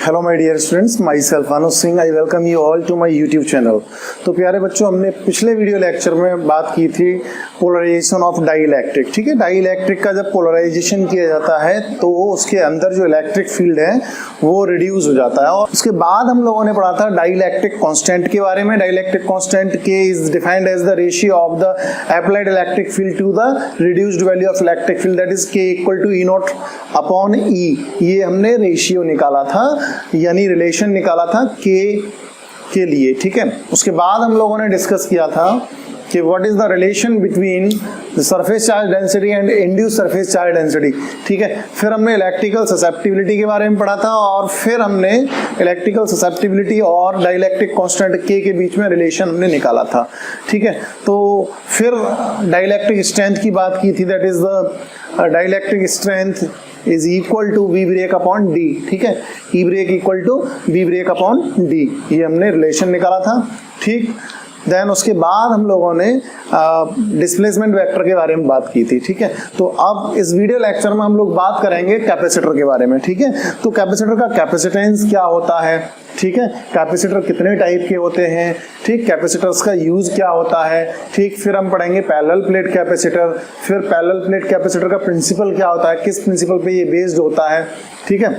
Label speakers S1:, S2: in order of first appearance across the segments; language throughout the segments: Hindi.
S1: Hello my dear students, myself Anuj Singh. I welcome you all to my YouTube channel. तो प्यारे बच्चों, हमने पिछले वीडियो लेक्चर में बात की थी पोलराइजेशन ऑफ डाइइलेक्ट्रिक। ठीक है, डाइइलेक्ट्रिक का जब पोलराइजेशन किया जाता है तो उसके अंदर जो इलेक्ट्रिक फील्ड है वो रिड्यूस हो जाता है। और उसके बाद हम लोगों ने पढ़ा था डाइइलेक्ट्रिक कांस्टेंट के बारे में। Dielectric constant K is defined as the ratio of the applied electric field to the reduced value of electric field, that is K equal to E naught upon E. ये हमने रेशियो निकाला था, यानी रिलेशन निकाला था के लिए। ठीक है, उसके बाद हम लोगों ने डिस्कस किया था कि what is the relation between the surface charge density and induced surface charge density. ठीक है, फिर हमने इलेक्ट्रिकल ससेप्टिबिलिटी के बारे में पढ़ा था और फिर हमने इलेक्ट्रिकल ससेप्टिबिलिटी और डाइइलेक्ट्रिक कांस्टेंट के बीच में रिलेशन हमने निकाला था। ठीक है, तो फिर डाइइलेक्ट्रिक स्ट्रेंथ की बात की थी, that is the dielectric strength is equal to V break upon D। ठीक है, E break equal to V break upon D, ये हमने रिलेशन निकाला था। ठीक, देन उसके बाद हम लोगों ने डिस्प्लेसमेंट वेक्टर के बारे में बात की थी। ठीक है, तो अब इस वीडियो लेक्चर में हम लोग बात करेंगे कैपेसिटर के बारे में। ठीक है, तो कैपेसिटर का कैपेसिटेंस क्या होता है, ठीक है, कैपेसिटर कितने टाइप के होते हैं, ठीक, कैपेसिटर्स का यूज क्या होता है, ठीक, फिर हम पढ़ेंगे पैरेलल प्लेट कैपेसिटर, फिर पैरेलल प्लेट कैपेसिटर का प्रिंसिपल क्या होता है, किस प्रिंसिपल पे ये बेस्ड होता है। ठीक है,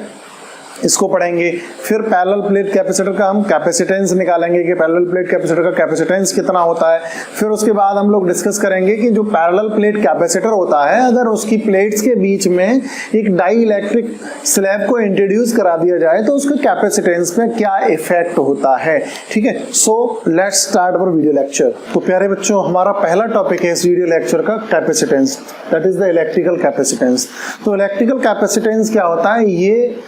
S1: इसको पढ़ेंगे। फिर पैरेलल प्लेट कैपेसिटर का हम कैपेसिटेंस निकालेंगे कि पैरेलल प्लेट कैपेसिटर का कैपेसिटेंस कितना होता है। फिर उसके बाद हम लोग डिस्कस करेंगे कि जो पैरेलल प्लेट कैपेसिटर होता है, अगर उसकी प्लेट्स के बीच में एक डाई इलेक्ट्रिक स्लैब को इंट्रोड्यूस करा दिया जाए तो उसके कैपेसिटेंस पे क्या इफेक्ट होता है। ठीक है, so let's start our video lecture. तो प्यारे बच्चों, हमारा पहला टॉपिक है इस वीडियो लेक्चर का capacitance, that is the electrical capacitance. तो इलेक्ट्रिकल कैपेसिटेंस क्या होता है, ये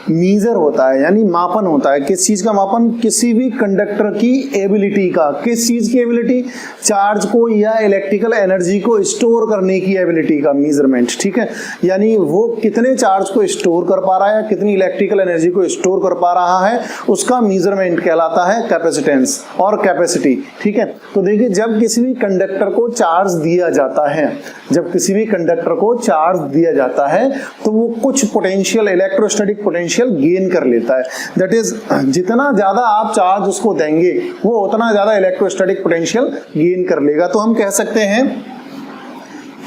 S1: मीजर होता है, यानी मापन होता है। किस चीज का मापन, किसी भी कंडक्टर की एबिलिटी का। किस चीज की एबिलिटी, चार्ज को या इलेक्ट्रिकल एनर्जी को स्टोर करने की एबिलिटी का मेजरमेंट। ठीक है, यानी वो कितने चार्ज को स्टोर कर पा रहा है, कितनी इलेक्ट्रिकल एनर्जी को स्टोर कर पा रहा है, उसका मेजरमेंट कहलाता है कैपेसिटेंस और कैपेसिटी। ठीक है, तो देखिए, जब किसी भी कंडक्टर को चार्ज दिया जाता है, जब किसी भी कंडक्टर को चार्ज दिया जाता है तो वो कुछ पोटेंशियल, इलेक्ट्रोस्टैटिक पोटेंशियल गेन कर लेता है। दैट इज, जितना ज्यादा आप चार्ज उसको देंगे वो उतना ज्यादा इलेक्ट्रोस्टैटिक पोटेंशियल गेन कर लेगा। तो हम कह सकते हैं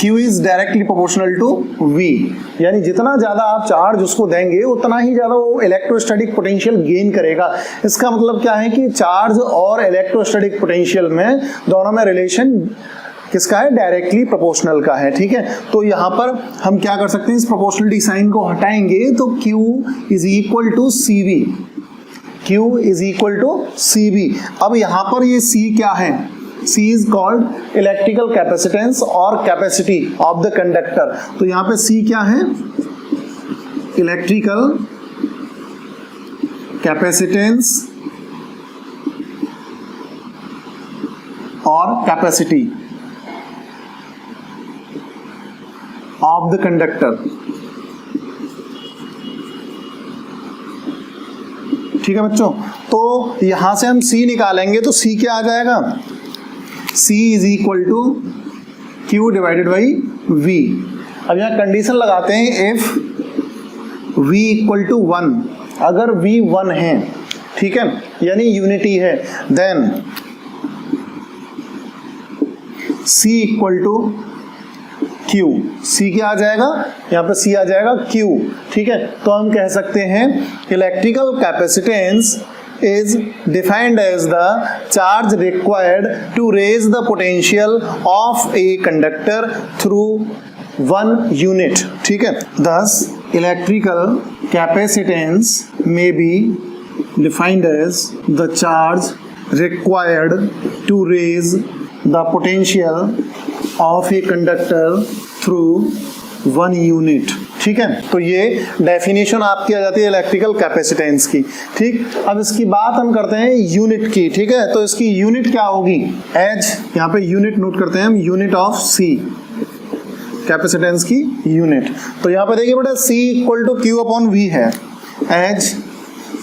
S1: Q is directly proportional to V, यानी जितना ज्यादा आप चार्ज उसको देंगे उतना ही ज्यादा वो इलेक्ट्रोस्टैटिक पोटेंशियल गेन करेगा। इसका मतलब क्या है कि चार्ज और इलेक्ट्रोस्टैटिक पोटेंशियल में दोनों में रिलेशन किसका है, डायरेक्टली प्रोपोर्शनल का है। ठीक है, तो यहां पर हम क्या कर सकते हैं, इस प्रोपोर्शनलिटी साइन को हटाएंगे तो Q is equal to CV, Q is equal to CV। अब यहां पर ये C क्या है, C is called electrical capacitance और कैपेसिटी ऑफ द कंडक्टर। तो यहां पे C क्या है, इलेक्ट्रिकल कैपेसिटेंस और कैपेसिटी ऑफ द कंडक्टर। ठीक है बच्चों, तो यहां से हम C निकालेंगे तो C क्या आ जाएगा, C is equal to Q divided by V। अब यहां कंडीशन लगाते हैं, इफ V इक्वल टू 1, अगर V 1 है, ठीक है, यानी यूनिटी है, then C equal to Q। C क्या आ जाएगा, यहाँ पे C आ जाएगा Q। ठीक है, तो हम कह सकते हैं electrical capacitance is defined as the charge required to raise the potential of a conductor through one unit। ठीक है, thus electrical capacitance may be defined as the charge required to raise the potential of a conductor through one unit। ठीक है, तो ये डेफिनेशन आपकी आ जाती है इलेक्ट्रिकल कैपेसिटेंस की। ठीक, अब इसकी बात हम करते हैं यूनिट की। ठीक है, तो इसकी यूनिट क्या होगी, एज, यहाँ पे यूनिट नोट करते हैं हम, यूनिट ऑफ C, कैपेसिटेंस की यूनिट। तो यहाँ पे देखिए बेटा, C equal to Q upon V है, as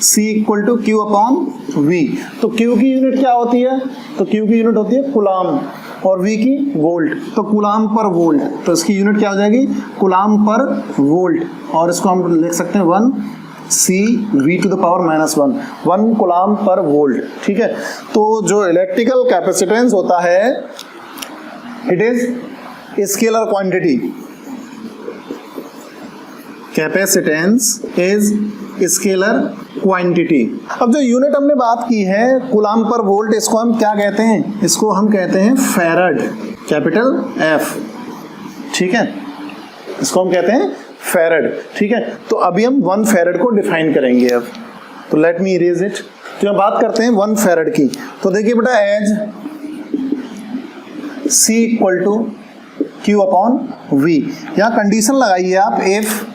S1: C equal to Q upon V। तो Q की यूनिट क्या होती है, तो Q की यूनिट होती है कूलाम और V की वोल्ट, तो कूलाम पर वोल्ट, तो इसकी यूनिट क्या हो जाएगी, कूलाम पर वोल्ट, और इसको हम लिख सकते हैं 1 C V to the power -1, 1 coulomb पर वोल्ट, ठीक है। तो जो इलेक्ट्रिकल कैपेसिटेंस होता है it is scalar quantity, capacitance is scalar quantity. अब जो यूनिट हमने बात की है कूलम्ब पर वोल्ट, इसको हम क्या कहते हैं, इसको हम कहते हैं फैराड, कैपिटल F, ठीक है, इसको हम कहते हैं फैराड, ठीक है। तो अभी हम 1 फैराड को डिफाइन करेंगे अब, तो लेट मी इरेज इट। तो हम बात करते हैं 1 फैराड की, तो देखिए बेटा as C equal to Q upon V, यहाँ कंडीशन लगाइए आप, if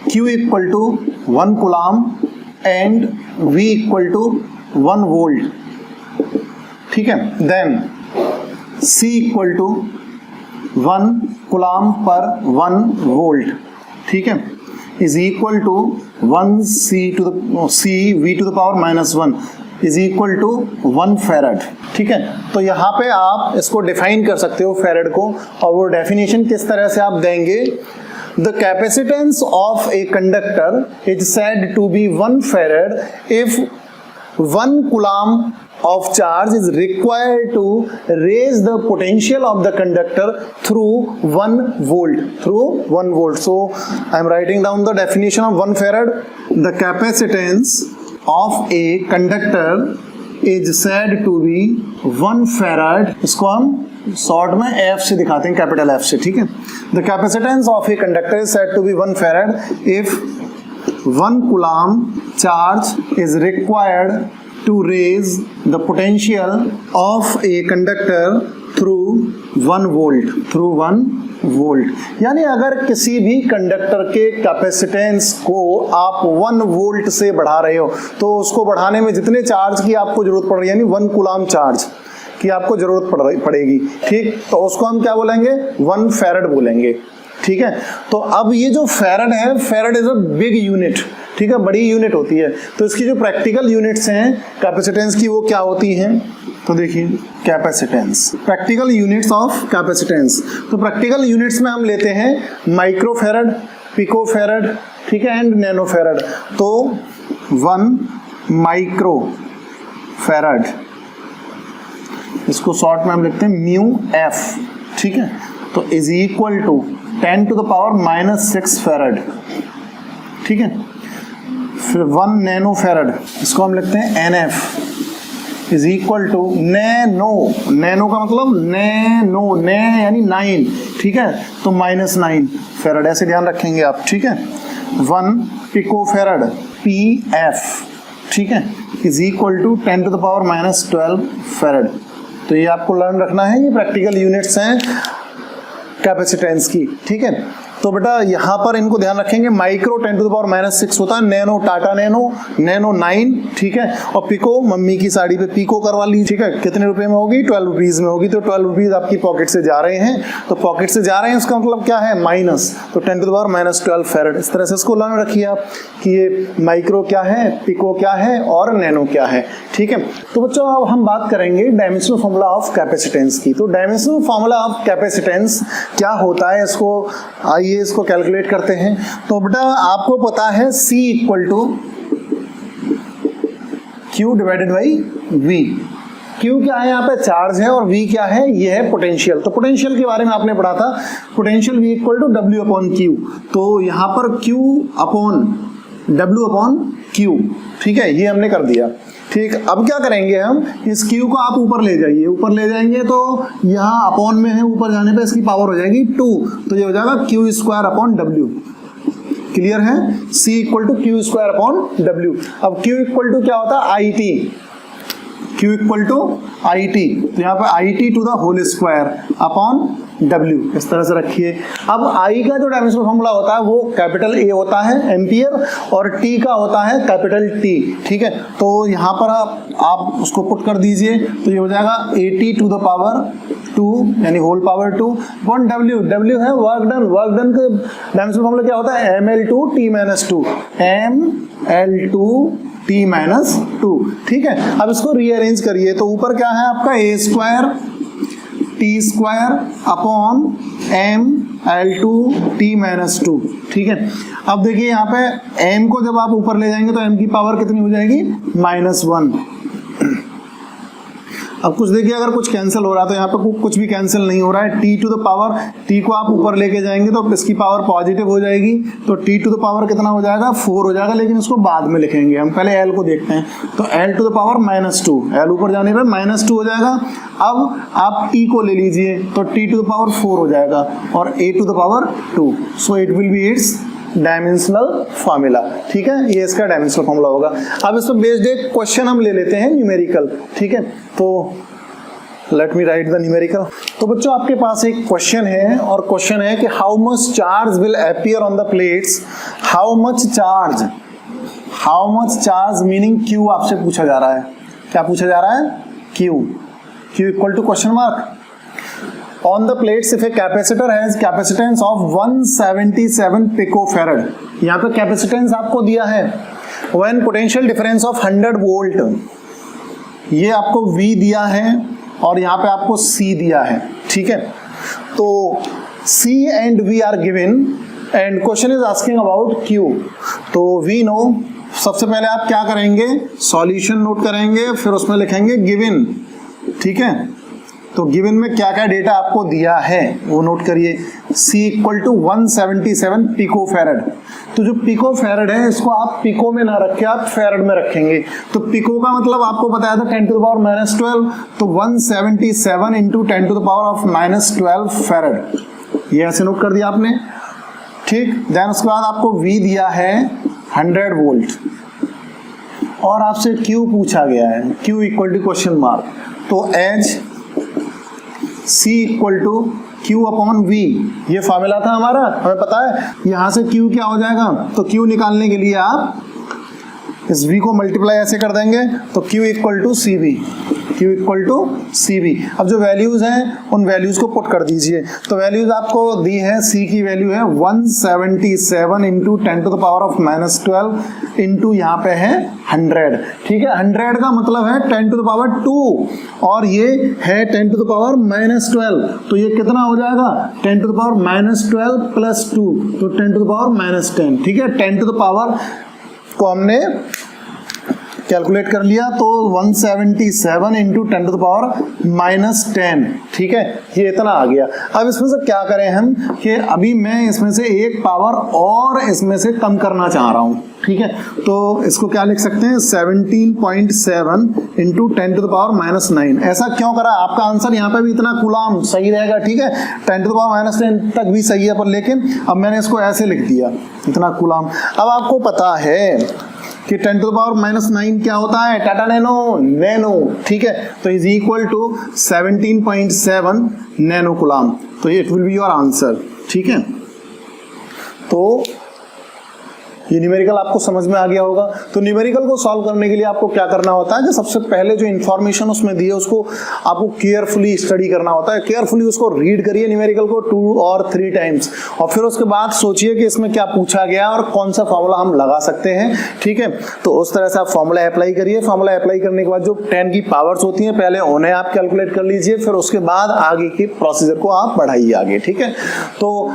S1: Q equal to 1 coulomb and V equal to 1 volt, ठीक है, then C equal to 1 coulomb per 1 volt, ठीक है, is equal to 1 C V to the power -1 is equal to 1 farad, ठीक है। तो यहाँ पे आप इसको डिफाइन कर सकते हो फैराड को, और वो डेफिनेशन किस तरह से आप देंगे, the capacitance of a conductor is said to be 1 farad if 1 coulomb of charge is required to raise the potential of the conductor through 1 volt. So I am writing down the definition of 1 farad. The capacitance of a conductor is said to be 1 farad. इसको हम शॉर्ट में F से दिखाते हैं, कैपिटल F से, ठीक है। The capacitance of a conductor is said to be 1 farad if 1 coulomb charge is required to raise the potential of a conductor through 1 volt, यानी अगर किसी भी कंडक्टर के कैपेसिटेंस को आप 1 वोल्ट से बढ़ा रहे हो तो उसको बढ़ाने में जितने चार्ज की आपको जरूरत पड़ रही है, यानी 1 कूलम्ब चार्ज की आपको जरूरत पड़ेगी, ठीक, तो उसको हम क्या बोलेंगे, 1 फैराड बोलेंगे, ठीक है। तो अब ये जो फैराड है, farad is a big unit, ठीक है, बड़ी यूनिट होती है। तो इसकी जो प्रैक्टिकल यूनिट्स हैं कैपेसिटेंस की वो क्या होती हैं, तो देखिए capacitance, practical units of capacitance. तो प्रैक्टिकल यूनिट्स में हम लेते हैं माइक्रो फैराड, पिको फैराड, ठीक है, एंड नैनो फैराड। तो 1 माइक्रो फैराड, इसको शॉर्ट में हम लिखते हैं म्यू F, ठीक है, तो is equal to 10 to the power -6 farad, ठीक है। फिर 1 नैनो फैराड, इसको हम लिखते हैं NF is equal to nano का मतलब नैनो, ने यानी 9, ठीक है, तो -9 फैराड, ऐसे ध्यान रखेंगे आप, ठीक है। 1 पिको फैराड PF, ठीक है, is equal to 10 to the power -12 farad. तो ये आपको लर्न रखना है, ये प्रैक्टिकल यूनिट्स हैं कैपेसिटेंस की, ठीक है। तो बेटा यहाँ पर इनको ध्यान रखेंगे, माइक्रो 10 टू द पावर -6 होता है, नैनो टाटा नैनो 9, ठीक है, और पिको मम्मी की साड़ी पे पिको करवा ली, ठीक है, कितने रुपए में होगी, 12 रुपीज में होगी। तो 12 रुपीज आपकी पॉकेट से जा रहे हैं, तो पॉकेट से जा रहे हैं उसका मतलब क्या है, माइनस, तो 10 टू द पावर -12 फैराड। इस तरह से इसको लर्न रखिए आप कि ये माइक्रो क्या है, पिको क्या है और नैनो क्या है, ठीक है। तो बच्चों अब हम बात करेंगे डायमेंशनल फॉर्मूला ऑफ कैपेसिटेंस की। तो डायमेंशनल फॉर्मूला ऑफ कैपेसिटेंस क्या होता है, इसको आइए इसको कैलकुलेट करते हैं। तो बेटा आपको पता है C equal to Q divided by V। Q क्या है, यहाँ पे चार्ज है, और V क्या है, ये है पोटेंशियल। तो पोटेंशियल के बारे में आपने पढ़ा था, potential V equal to W upon Q। तो यहाँ पर Q upon W upon Q, ठीक है, ये हमने कर दिया, ठीक। अब क्या करेंगे हम, इस Q को आप ऊपर ले जाइए, ऊपर ले जाएंगे तो यहाँ अपॉन में है, ऊपर जाने पे इसकी पावर हो जाएगी 2, तो ये हो जाएगा Q² अपॉन W। क्लियर है, C equal to Q² upon W। अब Q इक्वल टू क्या होता है, IT, Q equal to IT, तो यहाँ पे IT to the whole square upon W, इस तरह से रखिए। अब I का जो डायमेंशनल फॉर्मूला होता है वो कैपिटल A होता है एम्पियर, और T का होता है कैपिटल T, ठीक है। तो यहाँ पर आप उसको पुट कर दीजिए, तो ये हो जाएगा 80 टू द पावर 2 यानी होल पावर 2 अपॉन W है वर्क डन। वर्क डन का डायमेंशनल फॉर्मूला क्या होता है, ML2T-2, ML2T-2, ठीक है। अब इसको रीअरेंज करिए, तो ऊपर क्या है आपका A² T² अपॉन L2T-2, ठीक है। अब देखिए यहाँ पे m को जब आप ऊपर ले जाएंगे तो m की पावर कितनी हो जाएगी, -1। अब कुछ देखिए अगर कुछ कैंसिल हो रहा है तो यहाँ पे कुछ भी कैंसिल नहीं हो रहा है। t to the power, t को आप ऊपर लेके जाएंगे तो इसकी पावर पॉजिटिव हो जाएगी, तो t टू द पावर कितना हो जाएगा, 4 हो जाएगा, लेकिन इसको बाद में लिखेंगे, हम पहले l को देखते हैं। तो l to the power -2, l ऊपर जाने पर -2 हो जाएगा। अब आप t को ले लीजिए तो t टू द पावर 4 हो जाएगा और a to the power 2, so it will be its dimensional formula, ठीक है, ये इसका डायमेंशनल फॉर्मूला होगा। अब इस पर बेस्ड एक क्वेश्चन हम ले लेते हैं न्यूमेरिकल, ठीक है। तो let me right the numerical. तो बच्चों आपके पास एक क्वेश्चन है और क्वेश्चन है कि how much charge will appear on the plates, how much charge meaning Q आपसे पूछा जा रहा है। क्या पूछा जा रहा है, Q equal to question mark on the plates if a capacitor has capacitance of 177 picofarad। यहाँ पे कैपेसिटेंस आपको दिया है when potential difference of 100 volt, ये आपको V दिया है और यहाँ पे आपको C दिया है, ठीक है। तो C and V are given and question is asking about Q। तो we know, सबसे पहले आप क्या करेंगे, सॉल्यूशन नोट करेंगे, फिर उसमें लिखेंगे गिवन, ठीक है। तो गिवन में क्या क्या डेटा आपको दिया है वो नोट करिए। C equal to 177 picofarad. तो जो पिकोफैरड है इसको आप पिको में ना रख के आप फैरड में रखेंगे। तो पिको का मतलब आपको बताया था 10 टू द पावर -12, तो 177 into 10 to the power of -12 farad, ये ऐसे नोट कर दिया आपने, ठीक। देन उसके बाद आपको V दिया है 100 वोल्ट और आपसे Q पूछा गया है, Q equal to question mark. तो as C equal to Q upon V, ये फॉर्मूला था हमारा, हमें पता है यहां से Q क्या हो जाएगा। तो Q निकालने के लिए आप इस V को मल्टीप्लाई ऐसे कर देंगे तो Q इक्वल टू CV। अब जो वैल्यूज हैं उन वैल्यूज को पुट कर दीजिए। तो वैल्यूज आपको दी है, C की वैल्यू है 177 into 10 to the power of -12 into यहाँ पे है 100, ठीक है। 100 का मतलब है 10 टू द पावर 2 और ये है 10 टू द पावर -12, तो ये कितना हो जाएगा, 10 टू द पावर -12 प्लस 2, तो 10 टू द पावर -10, ठीक है। 10 टू द पावर को हमने कैलकुलेट कर लिया तो 177 इंटू 10 टू द पावर -10, ठीक है, ये इतना आ गया। अब इसमें से क्या करें हम कि अभी मैं इसमें से एक पावर और इसमें से कम करना चाह रहा हूं, ठीक है। तो इसको क्या लिख सकते हैं, 17.7 इंटू 10 टू द पावर -9। ऐसा क्यों करा, आपका आंसर यहाँ पे भी इतना कूलाम सही रहेगा, ठीक है, 10 टू द पावर -10 तक भी सही है, पर लेकिन अब मैंने इसको ऐसे लिख दिया, इतना कूलाम। अब आपको पता है कि 10 टू द पावर -9 क्या होता है, टाटा नैनो, ठीक है। तो is equal to 17.7 nano coulomb, तो it will be your answer, ठीक है। तो ये न्यूमेरिकल आपको समझ में आ गया होगा। तो न्यूमेरिकल को सॉल्व करने के लिए आपको क्या करना होता है कि सबसे पहले जो इन्फॉर्मेशन उसमें दी है उसको आपको केयरफुली स्टडी करना होता है, केयरफुली उसको रीड करिए न्यूमेरिकल को 2 और 3 टाइम्स, और फिर उसके बाद सोचिए कि इसमें क्या पूछा गया और कौन सा फॉर्मूला हम लगा सकते हैं, ठीक है। तो उस तरह से आप फॉर्मूला अप्लाई करिए। फॉर्मूला अप्लाई करने के बाद जो 10 की पावर्स होती हैं पहले उन्हें आप कैलकुलेट कर लीजिए, फिर उसके बाद आगे की प्रोसीजर को आप बढ़ाइए आगे, ठीक है। तो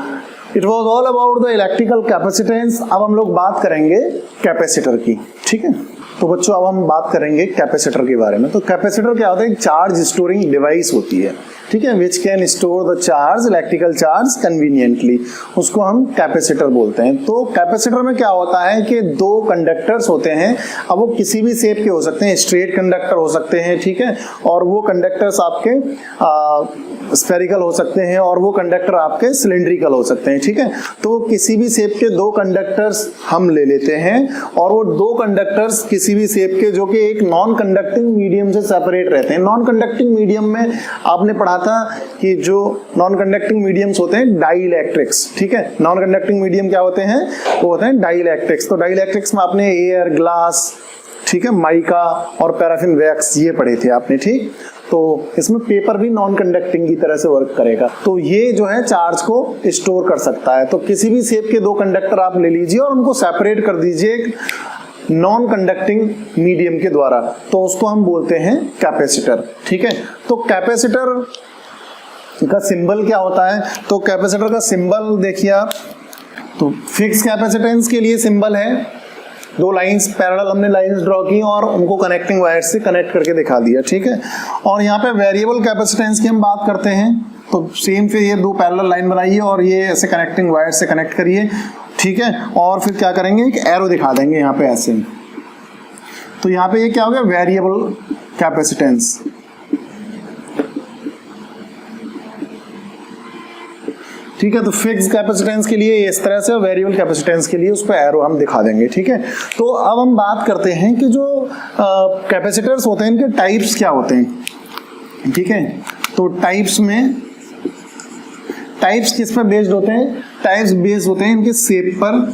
S1: it was all about the electrical capacitance. अब हम लोग बात करेंगे कैपेसिटर की, ठीक है। तो बच्चों अब हम बात करेंगे कैपेसिटर के बारे में। तो कैपेसिटर क्या होता है, एक चार्ज स्टोरिंग डिवाइस होती है, ठीक है, which can store the charge, electrical charge conveniently, उसको हम कैपेसिटर बोलते हैं। तो कैपेसिटर में क्या होता है कि 2 कंडक्टर्स होते हैं, अब वो किसी भी शेप के हो सकते हैं, स्ट्रेट कंडक्टर हो सकते हैं, ठीक है, और वो कंडक्टर्स आपके स्फेरिकल हो सकते हैं और वो कंडक्टर आपके सिलेंड्रिकल हो सकते हैं, ठीक है। तो किसी भी शेप के 2 कंडक्टर्स हम ले लेते हैं और वो 2 कंडक्टर्स किसी भी शेप के जो कि एक नॉन कंडक्टिंग मीडियम से सेपरेट रहते हैं। नॉन कंडक्टिंग मीडियम में आपने पढ़ा था कि जो नॉन कंडक्टिंग मीडियम्स होते हैं डाइइलेक्ट्रिक्स, ठीक है। नॉन कंडक्टिंग मीडियम क्या होते हैं, वो होते हैं डाइइलेक्ट्रिक्स। तो डाइइलेक्ट्रिक्स में आपने एयर, ग्लास, ठीक है, माइका और पैराफिन वैक्स ये पढ़े थे आपने, ठीक। तो इसमें पेपर भी नॉन कंडक्टिंग की तरह से वर्क करेगा। तो ये जो है चार्ज को स्टोर कर सकता है। तो किसी भी शेप के 2 कंडक्टर आप ले लीजिए और उनको सेपरेट कर दीजिए नॉन कंडक्टिंग मीडियम के द्वारा, तो उसको हम बोलते हैं कैपेसिटर, ठीक है। तो कैपेसिटर का सिंबल क्या होता है, तो कैपेसिटर का सिंबल देखिए आप, तो फिक्स कैपेसिटेंस के लिए सिंबल है, दो लाइंस पैरेलल हमने लाइंस ड्रॉ की और उनको कनेक्टिंग वायर से कनेक्ट करके दिखा दिया, ठीक है। और यहाँ पे वेरिएबल कैपेसिटेंस की हम बात करते हैं, तो सेम फिर ये दो पैरेलल लाइन बनाइए और ये ऐसे कनेक्टिंग वायर से कनेक्ट करिए, ठीक है। और फिर क्या करेंगे, एक एरो दिखा देंगे यहाँ पे ऐसे, तो यहाँ पे ये क्या हो गया, वेरिएबल कैपेसिटेंस, ठीक है। तो फिक्स कैपेसिटेंस के लिए इस तरह से, वेरिएबल कैपेसिटेंस के लिए उस पर एरो हम दिखा देंगे, ठीक है। तो अब हम बात करते हैं कि जो कैपेसिटर्स होते हैं इनके टाइप्स क्या होते हैं, ठीक है। तो टाइप्स में, टाइप्स किस पर बेस्ड होते हैं, टाइप्स बेस्ड होते हैं इनके शेप पर,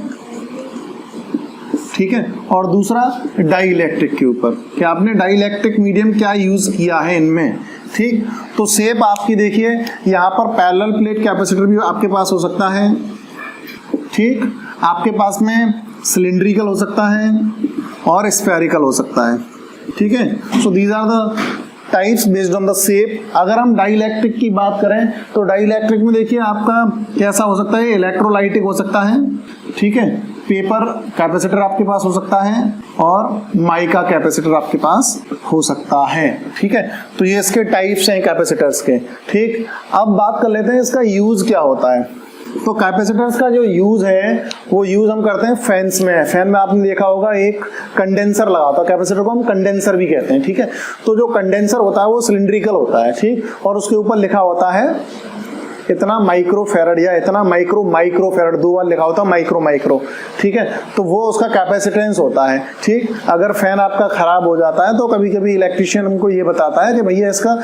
S1: ठीक है। और दूसरा डाई इलेक्ट्रिक के ऊपर, कि आपने डाई इलेक्ट्रिक मीडियम क्या यूज किया है इनमें, ठीक। तो शेप आपकी देखिए, यहाँ पर पैरेलल प्लेट कैपेसिटर भी आपके पास हो सकता है, ठीक। आपके पास में सिलिंड्रिकल हो सकता है और स्फेरिकल हो सकता है, ठीक है। So these are the types based on the shape. अगर हम डाई इलेक्ट्रिक की बात करें तो डाई इलेक्ट्रिक में देखिए आपका कैसा हो सकता है, इलेक्ट्रोलाइटिक हो सकता है, ठीक है। पेपर कैपेसिटर आपके पास हो सकता है और माइका कैपेसिटर आपके पास हो सकता है, ठीक है। तो ये इसके टाइप्स हैं कैपेसिटर्स के, ठीक। अब बात कर लेते हैं इसका यूज क्या होता है। तो कैपेसिटर्स का जो यूज है वो यूज हम करते हैं फैंस में। फैन में आपने देखा होगा एक कंडेंसर लगा होता है, कैपेसिटर को हम कंडेंसर भी कहते हैं, ठीक है। तो जो कंडेंसर होता है वो सिलिंड्रिकल होता है, ठीक। और उसके ऊपर लिखा होता है इतना माइक्रोफेरेड या इतना माइक्रोफेरेड, दो बार लिखा होता है माइक्रो, ठीक है। तो वो उसका कैपेसिटेंस होता है, ठीक। अगर फैन आपका खराब हो जाता है तो कभी कभी इलेक्ट्रिशियन हमको ये बताता है कि भैया इसका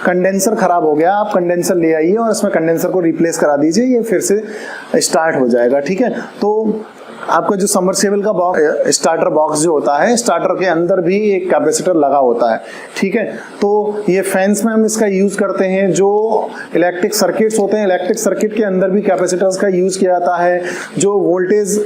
S1: कंडेंसर खराब हो गया, आप कंडेंसर ले आइए और इसमें कंडेंसर को रिप्लेस करा दीजिए, ये फिर से स्टार्ट हो जाएगा, ठीक है। तो आपका जो सबमर्सिबल का बॉक्स, स्टार्टर बॉक्स जो होता है, स्टार्टर के अंदर भी एक कैपेसिटर लगा होता है, ठीक है। तो ये फैंस में हम इसका यूज करते हैं। जो इलेक्ट्रिक सर्किट्स होते हैं, इलेक्ट्रिक सर्किट के अंदर भी कैपेसिटर्स का यूज किया जाता है। जो वोल्टेज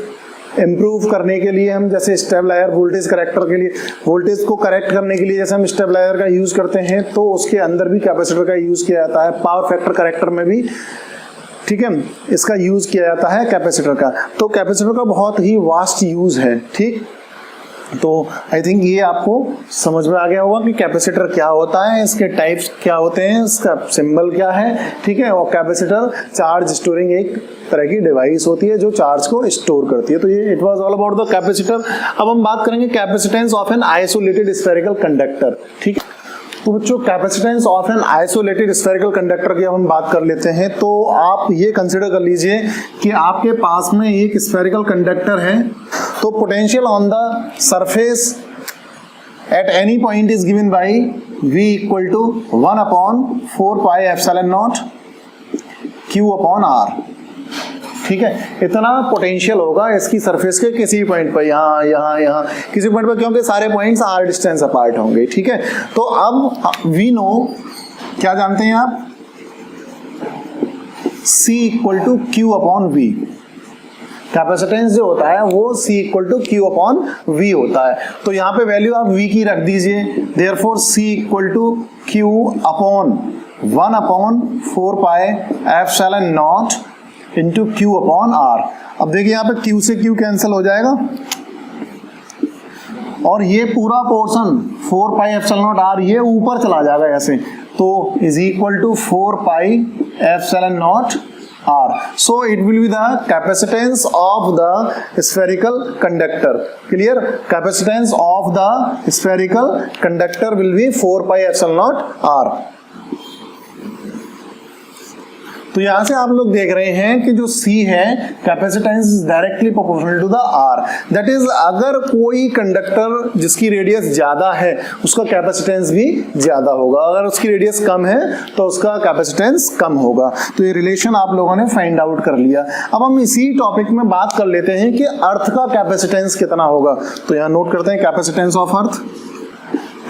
S1: इम्प्रूव करने के लिए हम, जैसे स्टेबलाइजर वोल्टेज करेक्टर के लिए, वोल्टेज को करेक्ट करने के लिए जैसे हम स्टेबलाइजर का यूज करते हैं, तो उसके अंदर भी कैपेसिटर का यूज किया जाता है। पावर फैक्टर करेक्टर में भी, ठीक है, इसका यूज किया जाता है कैपेसिटर का। तो कैपेसिटर का बहुत ही वास्ट यूज है, ठीक। तो आई थिंक ये आपको समझ में आ गया होगा कि कैपेसिटर क्या होता है, इसके टाइप्स क्या होते हैं, इसका सिंबल क्या है, ठीक है। और कैपेसिटर चार्ज स्टोरिंग एक तरह की डिवाइस होती है जो चार्ज को स्टोर करती है। तो ये it was all about the capacitor. अब हम बात करेंगे capacitance of an isolated spherical conductor, ठीक है। तो बच्चों capacitance of an isolated spherical conductor की हम बात कर लेते हैं। तो आप ये कंसिडर कर लीजिए कि आपके पास में एक स्फेरिकल कंडक्टर है, तो potential on the surface at any point is given by V equal to 1/4 pi epsilon naught Q upon R, ठीक है। इतना पोटेंशियल होगा इसकी सरफेस के किसी पॉइंट पर, यहाँ किसी पॉइंट पर, क्योंकि सारे पॉइंट्स R डिस्टेंस अपार्ट होंगे, ठीक है। तो अब वी नो, क्या जानते हैं आप, C equal to Q upon V। Capacitance जो होता है वो C equal to Q upon V होता है। तो यहाँ पे वैल्यू आप V की रख दीजिए, therefore C equal to Q upon 1/4 pi epsilon naught into Q upon R। अब देखिए यहाँ पे Q से Q कैंसिल हो जाएगा और ये पूरा portion 4 pi epsilon naught R ये ऊपर चला जाएगा ऐसे, तो is equal to 4 pi epsilon naught R. So it will be the capacitance of the spherical conductor. Clear? Capacitance of the spherical conductor will be 4 pi epsilon naught R. तो यहां से आप लोग देख रहे हैं कि जो C है capacitance is directly proportional to the R। That is अगर कोई कंडक्टर जिसकी रेडियस ज्यादा है उसका कैपेसिटेंस भी ज्यादा होगा, अगर उसकी रेडियस कम है तो उसका कैपेसिटेंस कम होगा। तो ये रिलेशन आप लोगों ने फाइंड आउट कर लिया। अब हम इसी टॉपिक में बात कर लेते हैं कि अर्थ का कैपेसिटेंस कितना होगा। तो यहां नोट करते हैं capacitance of earth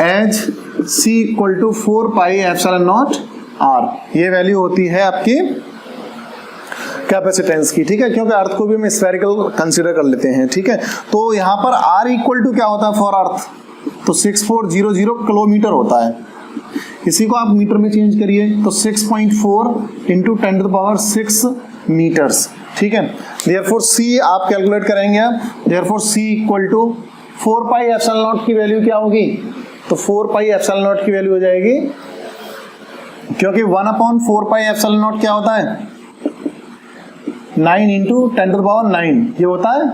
S1: as C equal to 4 pi epsilon naught R। ये वैल्यू होती है आपकी कैपेसिटेंस की, ठीक है, क्योंकि अर्थ को भी हम स्फेरिकल कंसीडर कर लेते हैं, ठीक है। तो यहाँ पर R इक्वल टू क्या होता है फॉर अर्थ, तो 6400 किलोमीटर होता है। इसी को आप मीटर में चेंज करिए तो 6.4 into 10 to the power 6 metres, ठीक है। देयरफॉर C आप कैलकुलेट करेंगे आप, therefore C equal to 4 pi epsilon naught की वैल्यू क्या होगी, तो 4 पाई एप्सिलॉन नॉट की वैल्यू हो जाएगी, क्योंकि 1/4 पाई एप्सिलॉन नॉट क्या होता है, 9 इंटू 10 टू द पावर 9 ये होता है,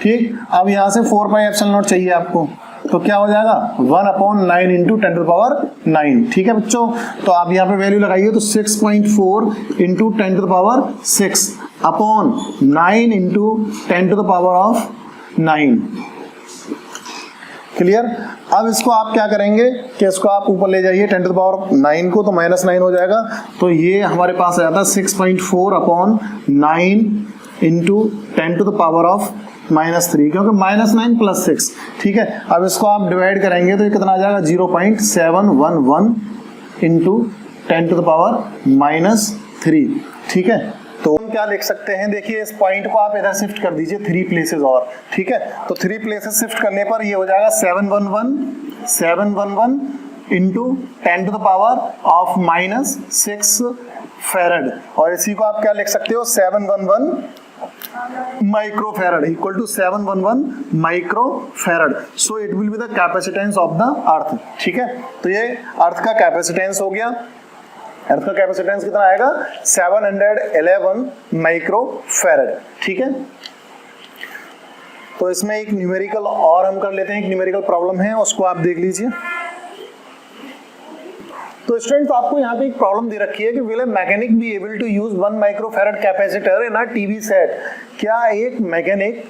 S1: ठीक। अब यहाँ से 4 पाई एप्सिलॉन नॉट चाहिए आपको, तो क्या हो जाएगा 1/9 इंटू 10 टू द पावर 9, ठीक है बच्चों। तो आप यहाँ पे वैल्यू लगाइए तो 6.4 into 10 to the power 6 upon 9 into 10 to the power of 9, clear. अब इसको आप क्या करेंगे कि इसको आप ऊपर ले जाइए 10 टू द पावर 9 को, तो -9 हो जाएगा, तो ये हमारे पास आ जाता है 6.4 upon 9 into 10 to the power of -3, क्योंकि -9 + 6, ठीक है। अब इसको आप डिवाइड करेंगे तो ये कितना आ जाएगा 0.711 इंटू 10 टू द पावर -3, ठीक है। तो हम क्या लिख सकते हैं, देखिए इस पॉइंट को आप इधर शिफ्ट कर दीजिए 3 प्लेसेस और, ठीक है। तो 3 प्लेसेस शिफ्ट करने पर ये हो जाएगा 711 into 10 to the power of -6 farad, और इसी को आप क्या लिख सकते हो 711 microfarad equal to 711 microfarad, so it will be the capacitance of the earth, ठीक है। तो ये अर्थ का कैपेसिटेंस हो गया, अर्थ का कैपेसिटेंस कितना आएगा 711 माइक्रोफैरड, ठीक है। तो इसमें एक न्यूमेरिकल और हम कर लेते हैं, एक न्यूमेरिकल प्रॉब्लम है उसको आप देख लीजिए। तो स्टूडेंट्स आपको यहाँ पे एक प्रॉब्लम दे रखी है कि will a mechanic be able to use 1 microfarad capacitor in a TV set, क्या एक मैकेनिक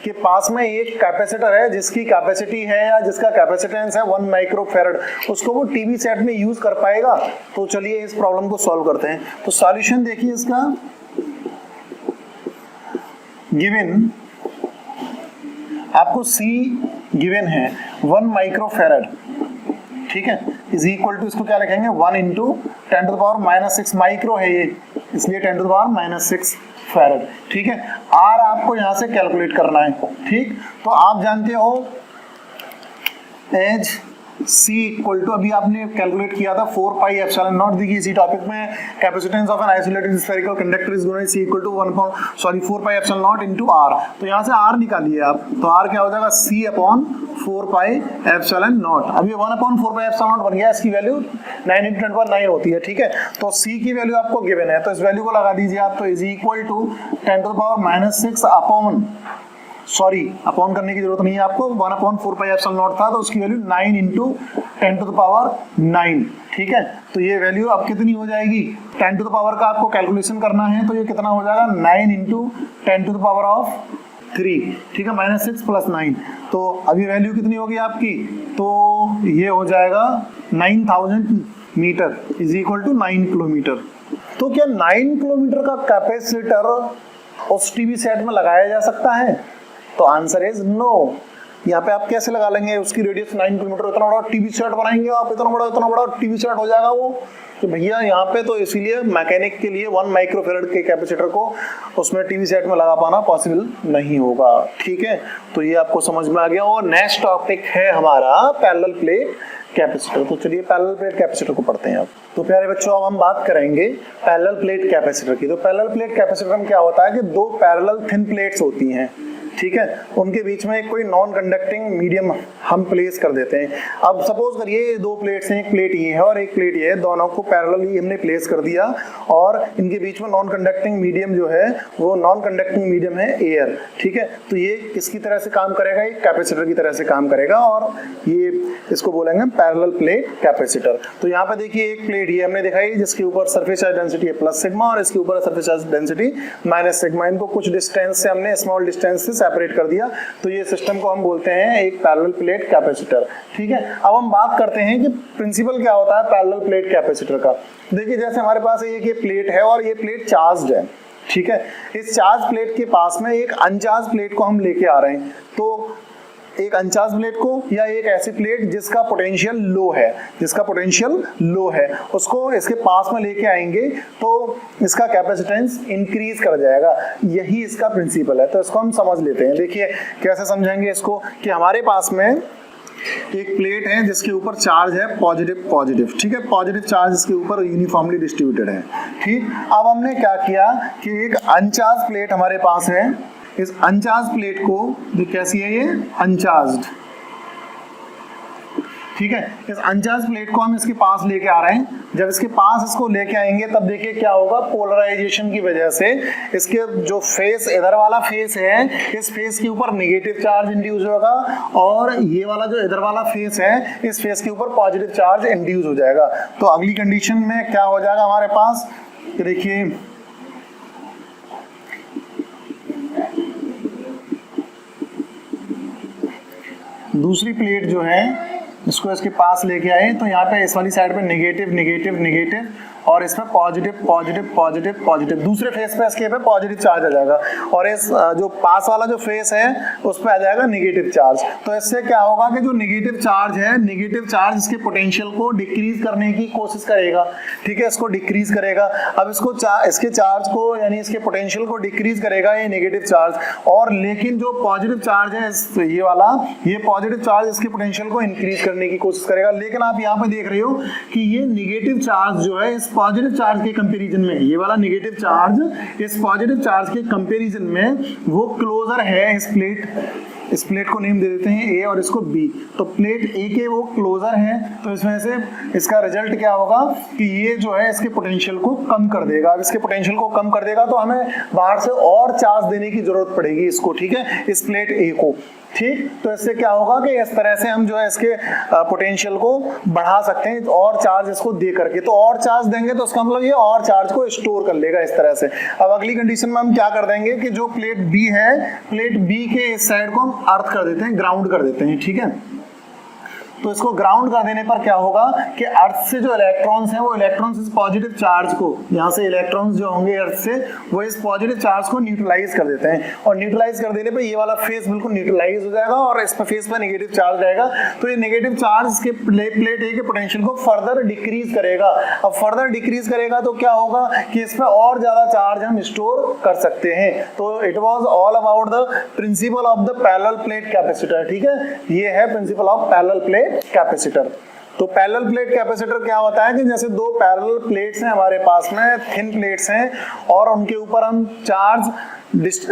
S1: के पास में एक कैपेसिटर है जिसकी कैपेसिटी है या जिसका कैपेसिटेंस है 1 माइक्रोफैरड, उसको वो टीवी सेट में यूज कर पाएगा। तो चलिए इस प्रॉब्लम को सॉल्व करते हैं। तो सॉल्यूशन देखिए इसका, गिवन आपको C गिवन है 1 माइक्रोफैरड, ठीक है, इज इक्वल टू इसको क्या लिखेंगे 1 into 10 to the power -6 micro है ये, इसलिए 10 टू द पावर -6 फैरड, ठीक है। R आपको यहां से कैलकुलेट करना है, ठीक। तो आप जानते हो एज C इक्वल टू, अभी आपने कैलकुलेट किया था 4 पाई एप्सिलॉन नॉट, देखिए इसी टॉपिक में capacitance of an isolated spherical conductor is gonna C equal to 4 pi epsilon naught into R। तो यहाँ से R निकालिए आप, तो R क्या हो जाएगा C upon 4 pi epsilon not. अभी 1/4 पाई एप्सिलॉन नॉट बन गया, इसकी वैल्यू 9 × 10⁹ होती है, ठीक है। तो C की वैल्यू आपको गिवन है, तो इस वैल्यू को लगा दीजिए आप, तो is equal to 10 to the power -6 upon, sorry upon करने की जरूरत नहीं है आपको, 1/4 पाई एप्सिलॉन नॉट था तो उसकी value 9 into 10 to the power 9, ठीक है। तो ये वैल्यू अब कितनी हो जाएगी, 10 टू द पावर का आपको कैलकुलेशन करना है, तो ये कितना हो जाएगा 9 into 10 to the power of 3, ठीक है, -6 + 9। तो अभी वैल्यू कितनी होगी आपकी, तो ये हो जाएगा 9000 metre is equal to 9 kilometre. तो क्या 9 किलोमीटर का कैपेसिटर उस टीवी सेट में लगाया जा सकता है, तो आंसर इज नो। यहाँ पे आप कैसे लगा लेंगे, उसकी रेडियस 9 किलोमीटर, इतना बड़ा टीवी सेट बनाएंगे आप, इतना बड़ा टीवी सेट हो जाएगा वो, तो भैया यहाँ पे तो इसीलिए मैकेनिक के लिए 1 माइक्रोफैरड के कैपेसिटर को उसमें टीवी सेट में लगा पाना पॉसिबल नहीं होगा, ठीक है। तो ये आपको समझ में आ गया। और नेक्स्ट टॉपिक है हमारा पैरेलल प्लेट कैपेसिटर। तो चलिए पैरेलल प्लेट कैपेसिटर को पढ़ते हैं अब। तो प्यारे बच्चों अब हम बात करेंगे पैरेलल प्लेट कैपेसिटर की। तो पैरेलल प्लेट कैपेसिटर में क्या होता है कि 2 पैरेलल थिन प्लेट्स होती हैं, ठीक है, उनके बीच में कोई नॉन कंडक्टिंग मीडियम हम प्लेस कर देते हैं। अब सपोज करिए 2 प्लेट्स हैं, एक प्लेट ये है और एक प्लेट ये है, दोनों को पैरेलली हमने प्लेस कर दिया और इनके बीच में नॉन कंडक्टिंग मीडियम जो है वो नॉन कंडक्टिंग मीडियम है एयर, ठीक है। तो ये किसकी तरह से काम करेगा, एक कैपेसिटर की तरह से काम करेगा और ये इसको बोलेंगे पैरेलल प्लेट कैपेसिटर। तो यहाँ पे देखिए एक प्लेट ये हमने दिखाई जिसके ऊपर सरफेस चार्ज डेंसिटी है प्लस सिग्मा और इसके ऊपर surface charge density minus sigma. इनको कुछ डिस्टेंस से हमने स्मॉल डिस्टेंस से सेपरेट कर दिया, तो ये सिस्टम को हम बोलते हैं एक पैरेलल प्लेट कैपेसिटर, ठीक है। अब हम बात करते हैं कि प्रिंसिपल क्या होता है पैरेलल प्लेट कैपेसिटर का। देखिए जैसे हमारे पास एक ये प्लेट है और ये प्लेट चार्ज्ड है, ठीक है। इस चार्ज प्लेट के पास में एक अनचार्ज प्लेट को हम लेके आ रहे हैं, तो एक अनचार्ज प्लेट को या एक ऐसी प्लेट जिसका पोटेंशियल लो है उसको इसके पास में लेके आएंगे तो इसका कैपेसिटेंस इंक्रीज कर जाएगा। यही इसका प्रिंसिपल है। तो इसको हम समझ लेते हैं। देखिए कैसे समझेंगे इसको कि हमारे पास में एक प्लेट है जिसके ऊपर चार्ज है पॉजिटिव पॉजिटिव, ठीक है, पॉजिटिव चार्ज इसके ऊपर यूनिफॉर्मली डिस्ट्रीब्यूटेड है, ठीक। अब हमने क्या किया कि एक अनचार्ज प्लेट हमारे पास है, इस अनचार्ज प्लेट को, कैसी है ये, अनचार्ज्ड, ठीक है, इस अनचार्ज प्लेट को हम इसके पास लेके आ रहे हैं। जब इसके पास इसको लेके आएंगे तब देखिए क्या होगा, पोलराइजेशन की वजह से इसके जो फेस, इधर वाला फेस है, इस फेस के ऊपर नेगेटिव चार्ज इंड्यूस होगा और ये वाला जो इधर वाला फेस है, इस फेस के ऊपर पॉजिटिव चार्ज इंड्यूस हो जाएगा। तो अगली कंडीशन में क्या हो जाएगा हमारे पास, देखिए दूसरी प्लेट जो है इसको इसके पास लेके आए, तो यहाँ पे इस वाली साइड पे नेगेटिव नेगेटिव नेगेटिव और इसमें पॉजिटिव पॉजिटिव पॉजिटिव पॉजिटिव, दूसरे फेस पे इसके पे पॉजिटिव चार्ज आ जाएगा और इस जो पास वाला जो फेस है उस पे आ जाएगा नेगेटिव चार्ज। तो इससे क्या होगा कि जो नेगेटिव चार्ज है, नेगेटिव चार्ज इसके पोटेंशियल को डिक्रीज करने की कोशिश करेगा, ठीक है, इसको डिक्रीज करेगा। अब इसको इसके चार्ज को यानी इसके पोटेंशियल को डिक्रीज करेगा ये नेगेटिव चार्ज, और लेकिन जो पॉजिटिव चार्ज है ये वाला, ये पॉजिटिव चार्ज इसके पोटेंशियल को इंक्रीज करने की कोशिश करेगा। लेकिन आप यहाँ पे देख रहे हो कि ये नेगेटिव चार्ज जो है इस पॉजिटिव चार्ज के कंपैरिजन में, ये वाला नेगेटिव चार्ज इस पॉजिटिव चार्ज के कंपैरिजन में वो क्लोजर है इस प्लेट को नेम दे देते हैं ए और इसको बी। तो प्लेट ए के वो क्लोजर है, तो इसमें से इसका रिजल्ट क्या होगा कि ये जो है इसके पोटेंशियल को कम कर देगा। अब इसके पोटेंशियल को कम कर देगा तो हमें बाहर से और चार्ज देने की जरूरत पड़ेगी इसको, ठीक है, इस प्लेट ए को, ठीक। तो इससे क्या होगा कि इस तरह से हम जो है इसके पोटेंशियल को बढ़ा सकते हैं और चार्ज इसको दे करके। तो और चार्ज देंगे तो इसका मतलब ये और चार्ज को स्टोर कर लेगा इस तरह से। अब अगली कंडीशन में हम क्या कर देंगे कि जो प्लेट बी है, प्लेट बी के इस साइड को हम अर्थ कर देते हैं, ग्राउंड कर देते हैं, ठीक है। तो इसको ग्राउंड कर देने पर क्या होगा कि अर्थ से जो इलेक्ट्रॉन्स हैं वो इलेक्ट्रॉन्स इस पॉजिटिव चार्ज को, यहाँ से इलेक्ट्रॉन्स जो होंगे अर्थ से वो इस पॉजिटिव चार्ज को न्यूट्रलाइज कर देते हैं, और न्यूट्रलाइज कर देने पे ये वाला फेस बिल्कुल न्यूट्रलाइज हो जाएगा और इस फेस पर नेगेटिव चार्ज रहेगा। तो ये नेगेटिव चार्ज के प्लेट ए के पोटेंशियल को फर्दर डिक्रीज करेगा। अब फर्दर डिक्रीज करेगा तो क्या होगा कि इसमें और ज्यादा चार्ज हम स्टोर कर सकते हैं। तो it was all about the principle of the parallel plate capacitor, ठीक है, ये है principle of parallel plate capacitor. तो पैरेलल प्लेट कैपेसिटर क्या होता है कि जैसे दो पैरेलल प्लेट्स हैं हमारे पास में, थिन प्लेट्स हैं, और उनके ऊपर हम चार्ज,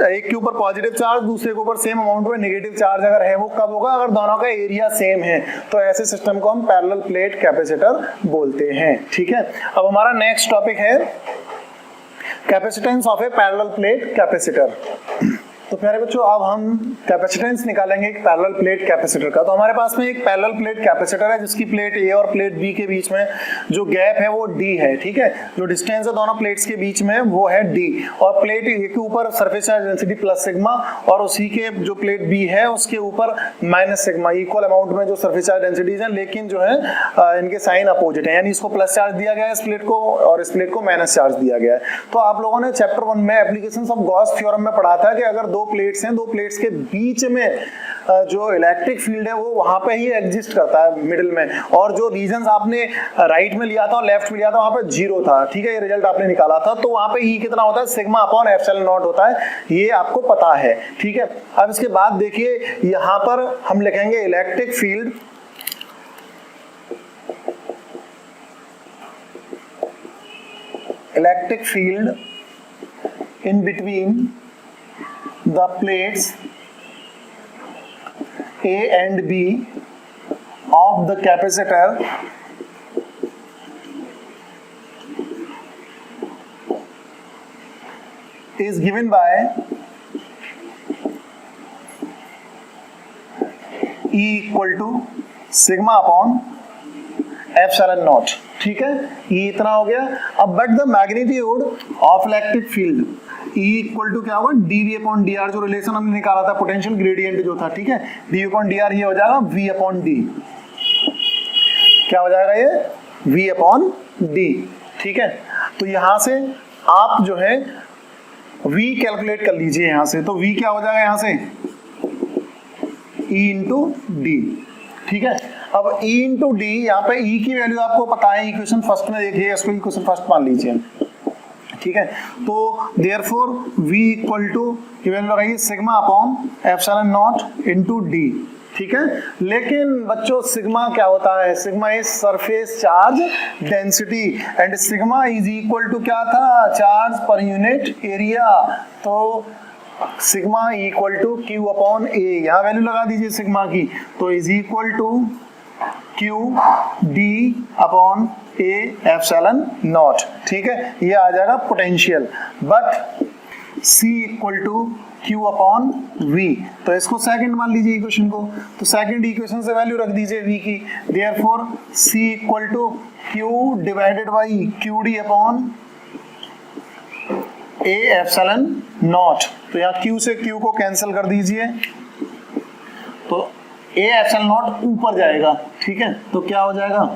S1: एक के ऊपर पॉजिटिव चार्ज, दूसरे के ऊपर सेम अमाउंट में नेगेटिव चार्ज अगर है, वो कब होगा, अगर दोनों का एरिया सेम है। तो ऐसे सिस्टम को हम पैरेलल प्लेट कैपेसिटर बोलते हैं, ठीक है। अब हमारा नेक्स्ट टॉपिक है capacitance of a parallel plate capacitor. तो प्यारे बच्चों अब हम कैपेसिटेंस निकालेंगे एक पैरेलल प्लेट कैपेसिटर का। तो हमारे पास में एक पैरेलल प्लेट कैपेसिटर है जिसकी प्लेट ए और प्लेट बी के बीच में जो गैप है वो डी है, ठीक है, जो डिस्टेंस है दोनों प्लेट्स के बीच में वो है डी, और प्लेट ए के ऊपर surface charge density plus sigma, और उसी के जो प्लेट बी है उसके ऊपर माइनस सिग्मा, इक्वल अमाउंट में जो सरफेस चार्ज डेंसिटीज हैं, लेकिन जो है इनके साइन अपोजिट है, यानी इसको प्लस चार्ज दिया गया है इस प्लेट को और इस प्लेट को माइनस चार्ज दिया गया है। तो आप लोगों ने चैप्टर 1 में एप्लीकेशंस ऑफ गॉस थ्योरम में पढ़ा था कि अगर दो प्लेट्स हैं, दो प्लेट्स के बीच में जो इलेक्ट्रिक फील्ड है वो वहां पे ही एग्जिस्ट करता है मिडिल में, और जो रीजंस आपने राइट में लिया था और लेफ्ट में लिया था वहां पे जीरो था, ठीक है, ये रिजल्ट आपने निकाला था। तो वहां पे ई कितना होता है, सिग्मा अपॉन एप्सिलॉन नॉट होता है, ये आपको पता है, ठीक है। अब इसके बाद देखिए यहां पर हम लिखेंगे electric field, electric field in between the plates A and B of the capacitor is given by E equal to sigma upon epsilon naught, ठीक है, ये इतना हो गया। अब but the magnitude of electric field E equal to क्या होगा, dV अपॉन dr, जो रिलेशन हमने निकाला था पोटेंशियल ग्रेडियंट जो था, ठीक है, dV अपॉन dr ये हो जाएगा V अपॉन d, क्या हो जाएगा ये V अपॉन d, ठीक है। तो यहां से आप जो है V कैलकुलेट कर लीजिए यहां से, तो V क्या हो जाएगा यहां से E इंटू डी, ठीक है। अब E इंटू डी, यहाँ पे E की वैल्यू आपको पता है, इक्वेशन फर्स्ट में देखिए, इसको इक्वेशन फर्स्ट मान लीजिए, ठीक है। तो देयरफॉर V इक्वल टू की वैल्यू लगाइए sigma upon epsilon naught into D, ठीक है। लेकिन बच्चों सिग्मा क्या होता है, sigma is surface charge density and sigma is equal to क्या था, चार्ज पर यूनिट एरिया। तो sigma equal to Q upon A, यहाँ वैल्यू लगा दीजिए सिग्मा की, तो is equal to Q D upon A epsilon naught, ठीक है। ये आ जाएगा potential, but C equal to Q upon V, तो इसको सेकंड मान लीजिए इक्वेशन को, तो सेकंड इक्वेशन से वैल्यू रख दीजिए V की, therefore C equal to Q divided by QD upon A epsilon naught. तो यहाँ Q से Q को कैंसिल कर दीजिए, तो A एप्सिलॉन नॉट ऊपर जाएगा, ठीक है। तो क्या हो जाएगा,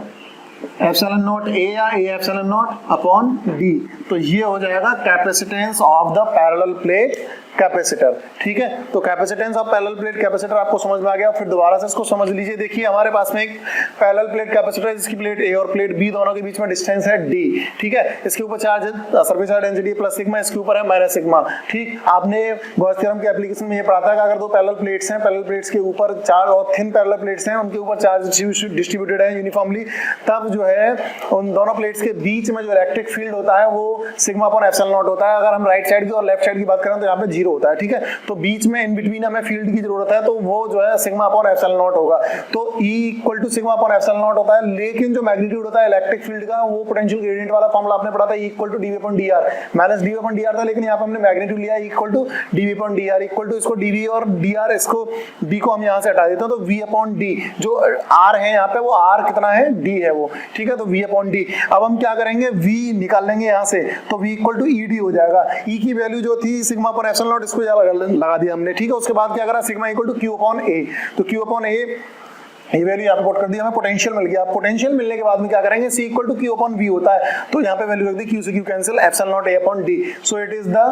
S1: एप्सिलॉन नॉट ए या ए एप्सिलॉन नॉट अपॉन डी, तो ये हो जाएगा capacitance of the parallel plate capacitor, ठीक है। तो capacitance of parallel plate capacitor आपको समझ में आ गया। फिर दोबारा से इसको समझ लीजिए, देखिए हमारे पास में एक पैरेलल प्लेट कैपेसिटर है जिसकी प्लेट ए और प्लेट बी दोनों के बीच में डिस्टेंस है डी, ठीक है। इसके ऊपर चार्ज है surface charge density plus sigma, इसके ऊपर है माइनस सिग्मा, ठीक। आपने गॉस थ्योरम के एप्लीकेशन में ये पढ़ा था कि अगर दो पैरेलल प्लेट्स हैं, पैरेलल प्लेट्स के ऊपर चार्ज और थिन पैरेलल प्लेट्स हैं, उनके ऊपर चार्ज डिस्ट्रीब्यूटेड है यूनिफॉर्मली, तब जो है उन दोनों प्लेट्स के बीच में जो इलेक्ट्रिक फील्ड होता है वो सिग्मा अपॉन एप्सिलॉन नॉट होता है। अगर हम राइट साइड की और लेफ्ट साइड की बात करें तो यहाँ पे जीरो होता है, ठीक है। तो बीच में इन बिटवीन हमें फील्ड की जरूरत है, तो वो जो है सिग्मा अपॉन एप्सिलॉन नॉट होगा। तो E equal to sigma upon epsilon naught होता है, लेकिन जो मैग्नीट्यूड होता है इलेक्ट्रिक फील्ड का, वो पोटेंशियल ग्रेडियंट वाला फॉर्मूला आपने पढ़ा था, E equal to dV upon dr, minus dV upon dr था, लेकिन यहाँ पे हमने मैग्नीट्यूड लिया E equal to dV upon dr, equal to इसको dV और dr, इसको d को हम यहाँ से हटा देते हैं, तो V अपॉन d, जो r है यहाँ पे वो r कितना है, d है वो, ठीक है। तो V अपॉन d, अब हम क्या करेंगे, V निकाल लेंगे यहाँ से, तो V इक्वल टू ed हो जाएगा। E की वैल्यू जो थी सिग्मा अपॉन एप्सिलॉन नॉट, इसको लगा दिया हमने, ठीक है। उसके बाद क्या करा, sigma equal to Q upon A, तो क्यू अपॉन ए ये वैल्यू यहाँ पे पुट कर दी, हमें पोटेंशियल मिल गया। पोटेंशियल मिलने के बाद में क्या करेंगे, C equal to Q upon V होता है, तो यहाँ पे वैल्यू रख दी, Q से Q cancel, epsilon naught A upon D, so it is the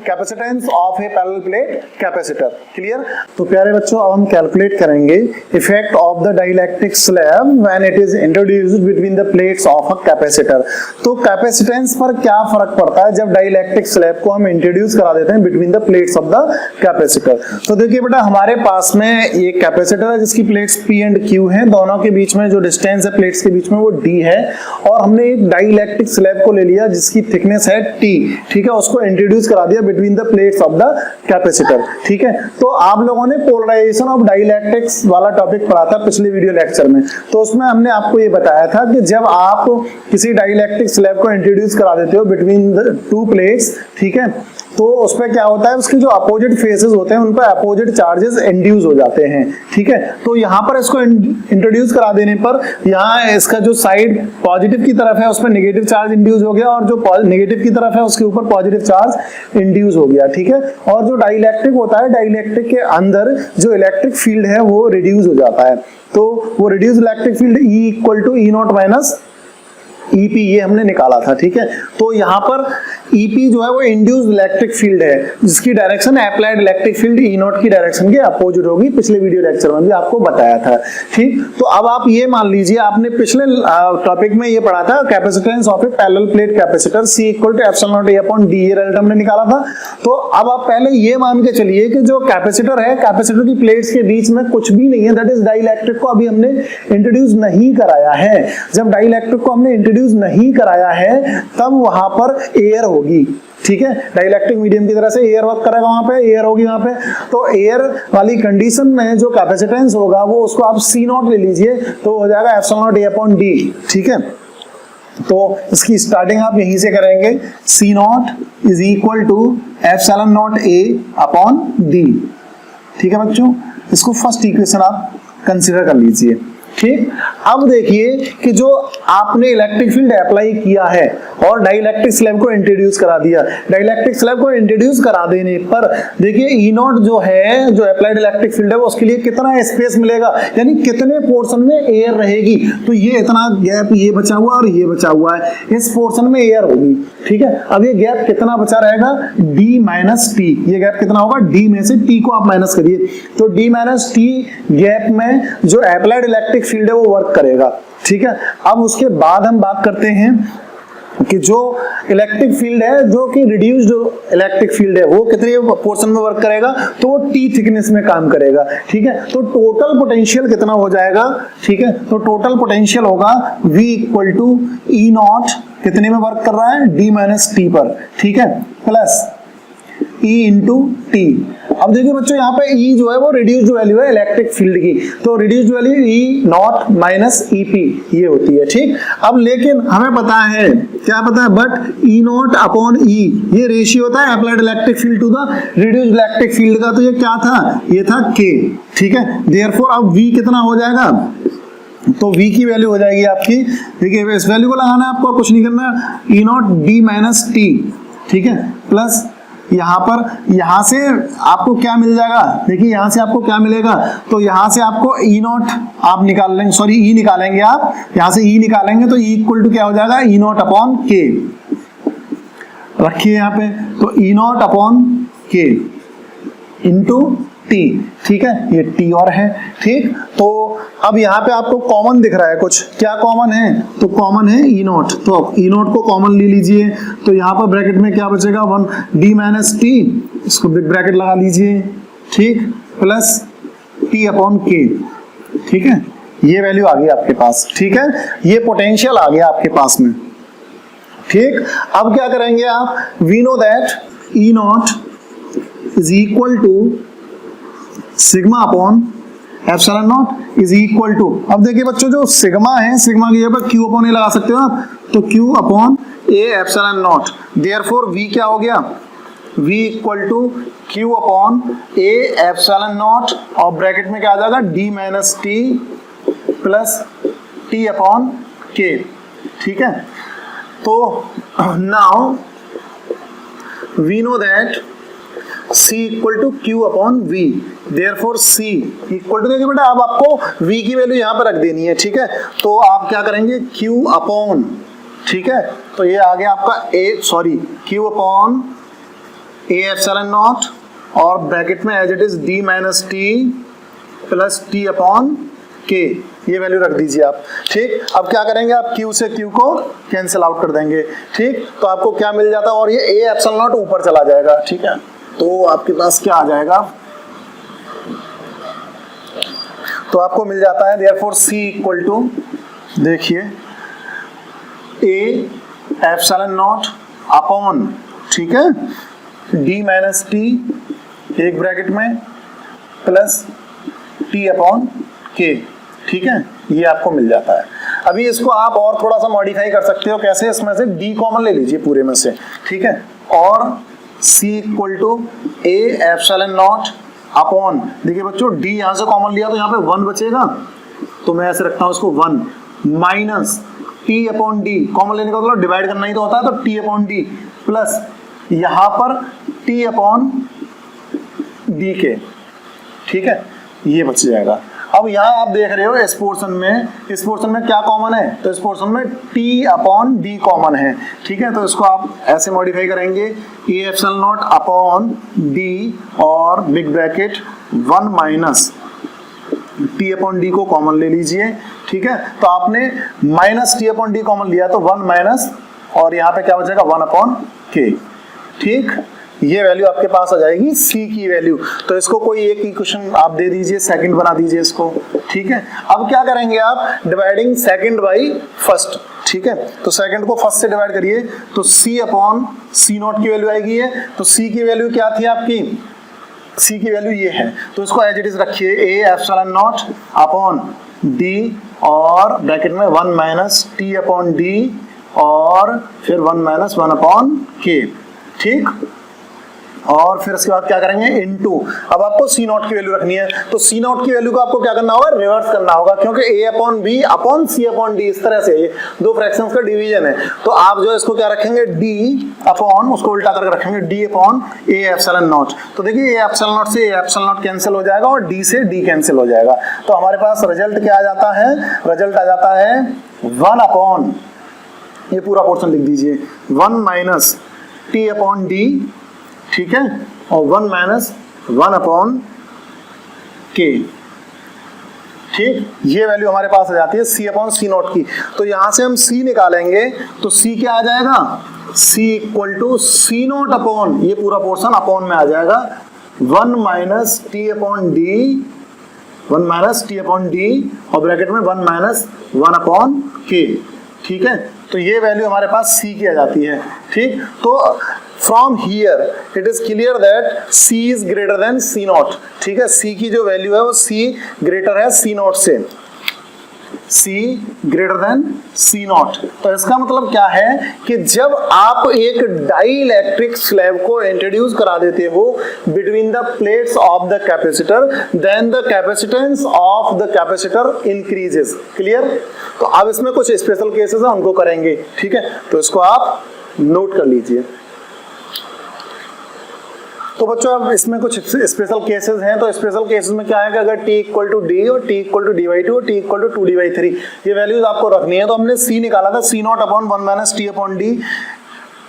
S1: capacitance of a parallel plate capacitor. Clear. तो प्यारे बच्चों अब हम कैलकुलेट करेंगे effect of the dielectric slab when it is introduced between the plates of a capacitor. तो कैपेसिटेंस पर क्या फर्क पड़ता है जब डाइलेक्ट्रिक स्लैब को हम इंट्रोड्यूस करा देते हैं between the plates of the capacitor. तो देखिए बेटा, हमारे पास में एक कैपेसिटर है जिसकी प्लेट्स P एंड Q है, दोनों के बीच में जो डिस्टेंस है प्लेट्स के बीच में वो d है, और हमने एक डाइलेक्ट्रिक स्लैब को ले लिया जिसकी थिकनेस है t, ठीक है, उसको इंट्रोड्यूस करा दिया between the plates of the capacitor, ठीक है। तो आप लोगों ने पोलराइजेशन ऑफ डाइलेक्ट्रिक्स वाला टॉपिक पढ़ा था पिछले वीडियो लेक्चर में, तो उसमें हमने आपको ये बताया था कि जब आप किसी डाइलेक्ट्रिक स्लैब को इंट्रोड्यूस करा देते हो बिटवीन द टू प्लेट्स, ठीक है, तो उसपे क्या होता है, उसके जो अपोजिट फेसेस होते हैं उन पर अपोजिट चार्जेस इंड्यूस हो जाते हैं, ठीक है। तो यहाँ पर इसको इंट्रोड्यूस करा देने पर यहाँ इसका जो साइड पॉजिटिव की तरफ है उस पर नेगेटिव चार्ज इंड्यूस हो गया, और जो नेगेटिव की तरफ है उसके ऊपर पॉजिटिव चार्ज इंड्यूस हो गया, ठीक है। और जो डाइलेक्ट्रिक होता है, डाइलेक्ट्रिक के अंदर जो इलेक्ट्रिक फील्ड है वो रिड्यूस हो जाता है, तो वो reduce electric field E equal to E naught minus EP ये हमने निकाला था, ठीक है। तो यहाँ पर EP जो है वो इंड्यूस्ड इलेक्ट्रिक फील्ड है जिसकी direction applied electric field E not की डायरेक्शन के अपोजिट होगी, पिछले वीडियो लेक्चर में भी आपको बताया था, ठीक। तो अब आप ये मान लीजिए, आपने पिछले टॉपिक में ये पढ़ा था capacitance of a parallel plate capacitor C equal to epsilon naught A upon D, ये रिजल्ट हमने निकाला था। तो अब आप पहले ये मान के चलिए कि जो कैपेसिटर है, कैपेसिटर की प्लेट्स के बीच में कुछ भी नहीं है, दैट इज डाइलेक्ट्रिक को अभी हमने इंट्रोड्यूस नहीं कराया है। जब डाइलेक्ट्रिक को हमने इंट्रोड्यूस नहीं कराया है तब वहां पर एयर होगी, ठीक है। डाइलेक्ट्रिक मीडियम की तरह से एयर वर्क करेगा, वहां पे एयर होगी वहां पे, तो एयर वाली कंडीशन में जो कैपेसिटेंस होगा वो उसको आप C नॉट ले लीजिए, तो हो जाएगा epsilon naught A upon D, ठीक है। तो इसकी स्टार्टिंग आप यहीं से करेंगे, C naught is equal to epsilon naught A upon D, ठीक है बच्चों। इसको फर्स्ट इक्वेशन आप कंसीडर कर लीजिए, ठीक। अब देखिए कि जो आपने इलेक्ट्रिक फील्ड अप्लाई किया है और डाइलेक्ट्रिक स्लैब को इंट्रोड्यूस करा दिया, डाइलेक्ट्रिक स्लैब को इंट्रोड्यूस करा देने पर देखिए E नॉट जो है, जो अप्लाइड इलेक्ट्रिक फील्ड है, वो उसके लिए कितना स्पेस मिलेगा, यानी कितने पोर्शन में एयर रहेगी। तो ये इतना गैप ये बचा हुआ और ये बचा हुआ है, इस पोर्शन में एयर होगी, ठीक है। अब ये गैप कितना बचा रहेगा, D माइनस T, ये गैप कितना होगा, D में से T को आप माइनस करिए, तो D माइनस T गैप में जो अप्लाइड इलेक्ट्रिक फील्ड है वो वर्क करेगा, ठीक है। अब उसके बाद हम बात करते हैं कि जो इलेक्ट्रिक फील्ड है, जो कि रिड्यूस्ड इलेक्ट्रिक फील्ड है, वो कितने पोर्शन में वर्क करेगा, तो वो टी थिकनेस में काम करेगा। ठीक है, तो टोटल पोटेंशियल कितना हो जाएगा, ठीक है, तो टोटल पोटेंशियल होगा V equal to E naught, कितने में वर्क कर रहा है, D माइनस टी पर, ठीक है, प्लस E इंटू टी। अब देखिए बच्चों यहाँ पे E जो है वो रिड्यूस्ड वैल्यू है इलेक्ट्रिक फील्ड की, तो reduced value E naught minus EP ये होती है। ठीक, अब लेकिन हमें पता है, क्या पता है, but E naught upon E ये रेशियो होता है applied electric field to the reduced electric field का, तो ये क्या था, ये था K। ठीक है, देयरफॉर अब V कितना हो जाएगा, तो V की वैल्यू हो जाएगी आपकी, देखिए इस वैल्यू को लगाना है आपको, कुछ नहीं करना, E not D minus T, ठीक है, प्लस यहाँ पर, यहाँ से आपको क्या मिल जाएगा, देखिए यहाँ से आपको क्या मिलेगा, तो यहाँ से आपको E नॉट आप निकाल लेंगे, सॉरी E निकालेंगे आप, यहाँ से E निकालेंगे तो E इक्वल टू क्या हो जाएगा, E नॉट अपॉन K रखिए यहाँ पे, तो E naught upon K into T. ठीक है, ये टी और है। ठीक, तो अब यहाँ पे आपको कॉमन दिख रहा है कुछ, क्या कॉमन है, तो कॉमन है ई नॉट, तो ई नॉट को कॉमन ले लीजिए, तो यहाँ पर ब्रैकेट में क्या बचेगा, 1 डी माइनस टी, इसको बिग ब्रैकेट लगा लीजिए, ठीक, प्लस टी अपॉन के। ठीक है, ये वैल्यू आ गई आपके पास। ठीक है, ये पोटेंशियल आ गया आपके पास में। ठीक, अब क्या करेंगे आप, we know that E naught is equal to sigma upon epsilon naught is equal to, अब देखिए बच्चों जो सिग्मा है, सिग्मा की जगह पर क्यू अपॉन ए लगा सकते हो आप, तो Q upon A epsilon naught, therefore V क्या हो गया, V equal to Q upon A epsilon naught, और ब्रैकेट में क्या आ जाएगा, D minus T plus T upon K. ठीक है, तो now we know that C equal to Q upon V, therefore C equal to, देखिए बेटा अब आपको V की वैल्यू यहाँ पर रख देनी है। ठीक है, तो आप क्या करेंगे, Q अपॉन, ठीक है, तो ये आ गया आपका Q upon A epsilon naught, और ब्रैकेट में as it is D minus T plus T upon K, ये वैल्यू रख दीजिए आप। ठीक, अब क्या करेंगे आप, Q से Q को कैंसिल आउट कर देंगे। ठीक, तो आपको क्या मिल जाता है, और ये A एप्सिलॉन नॉट ऊपर चला जाएगा। ठीक है, तो आपके पास क्या आ जाएगा, तो आपको मिल जाता है देयरफॉर C इक्वल टू, देखिए A एप्सिलॉन नॉट अपॉन, ठीक है, D माइनस टी एक ब्रैकेट में प्लस T अपॉन K। ठीक है, ये आपको मिल जाता है। अभी इसको आप और थोड़ा सा मॉडिफाई कर सकते हो, कैसे, इसमें से D कॉमन ले लीजिए पूरे में से। ठीक है, और C equal to A epsilon naught upon, देखिए बच्चों D यहाँ से कॉमन लिया तो यहाँ पे 1 बचेगा, तो मैं ऐसे रखता हूँ इसको 1 minus T upon D, common लेने का मतलब डिवाइड करना ही तो होता है, तो T अपॉन डी प्लस यहाँ पर T अपॉन डी के। ठीक है, ये बच जाएगा। अब यहाँ आप देख रहे हो इस पोर्शन में क्या कॉमन है, तो इस पोर्शन में T अपॉन डी कॉमन है। ठीक है, तो इसको आप ऐसे मॉडिफाई करेंगे, A epsilon naught upon D और big bracket 1 minus T upon D को कॉमन ले लीजिए। ठीक है, तो आपने minus T upon D common लिया तो 1 माइनस, और यहाँ पे क्या बचेगा, 1 अपॉन के। ठीक, ये वैल्यू आपके पास आ जाएगी C की वैल्यू। तो इसको कोई एक इक्वेशन आप दे दीजिए, सेकंड बना दीजिए इसको। ठीक है, अब क्या करेंगे आप, डिवाइडिंग सेकंड बाई फर्स्ट। ठीक है, तो सेकंड को फर्स्ट से डिवाइड करिए, तो C अपॉन C नॉट की वैल्यू आएगी है, तो C की वैल्यू क्या थी आपकी, C की वैल्यू ये है, तो इसको एज इट इज रखिए, A epsilon naught upon D और ब्रैकेट में 1 माइनस T अपॉन D और फिर 1 माइनस 1 अपॉन K। ठीक, और फिर उसके बाद क्या करेंगे, इनटू, अब आपको C नॉट की वैल्यू रखनी है, तो C नॉट की वैल्यू को आपको क्या करना होगा, रिवर्स करना होगा, क्योंकि A upon B upon C upon D इस तरह से ये दो फ्रैक्शंस का डिवीजन है। तो आप जो इसको क्या रखेंगे, D अपॉन, उसको उल्टा करके रखेंगे, D upon A epsilon naught. तो देखिए A एप्सिलॉन नॉट से A एप्सिलॉन नॉट कैंसिल हो जाएगा और D से D कैंसिल हो जाएगा। तो हमारे पास रिजल्ट क्या आ जाता है, रिजल्ट आ जाता है 1 अपॉन, ये पूरा पोर्शन लिख दीजिए, 1 माइनस T अपॉन D, ठीक है, और 1 माइनस 1 अपॉन के। ठीक, ये वैल्यू हमारे पास आ जाती है C अपॉन C नॉट की। तो यहां से हम C निकालेंगे तो C क्या आ जाएगा, C equal to C naught upon, ये पूरा पोर्शन अपॉन में आ जाएगा 1 minus T upon D, 1 minus T upon D और ब्रैकेट में 1 माइनस 1 अपॉन के। ठीक है, तो ये वैल्यू हमारे पास C की आ जाती है। ठीक, तो from here it is clear that C is greater than C not. ठीक है, C की जो वैल्यू है वो C ग्रेटर है C नॉट से, C greater than C not. तो इसका मतलब क्या है कि जब आप एक डाइइलेक्ट्रिक स्लैब को इंट्रोड्यूस करा देते हो between the plates of the capacitor, then the capacitance of the capacitor increases. Clear? तो अब इसमें कुछ स्पेशल केसेस हैं, उनको करेंगे। ठीक है, तो इसको आप नोट कर लीजिए। तो बच्चों अब इसमें कुछ स्पेशल केसेस हैं। तो स्पेशल केसेस में क्या है कि अगर t इक्वल टू डी और t equal to D by 2 और t इक्वल टू 2d/3 ये वैल्यूज आपको रखनी है। तो हमने C निकाला था C naught upon 1 minus T upon D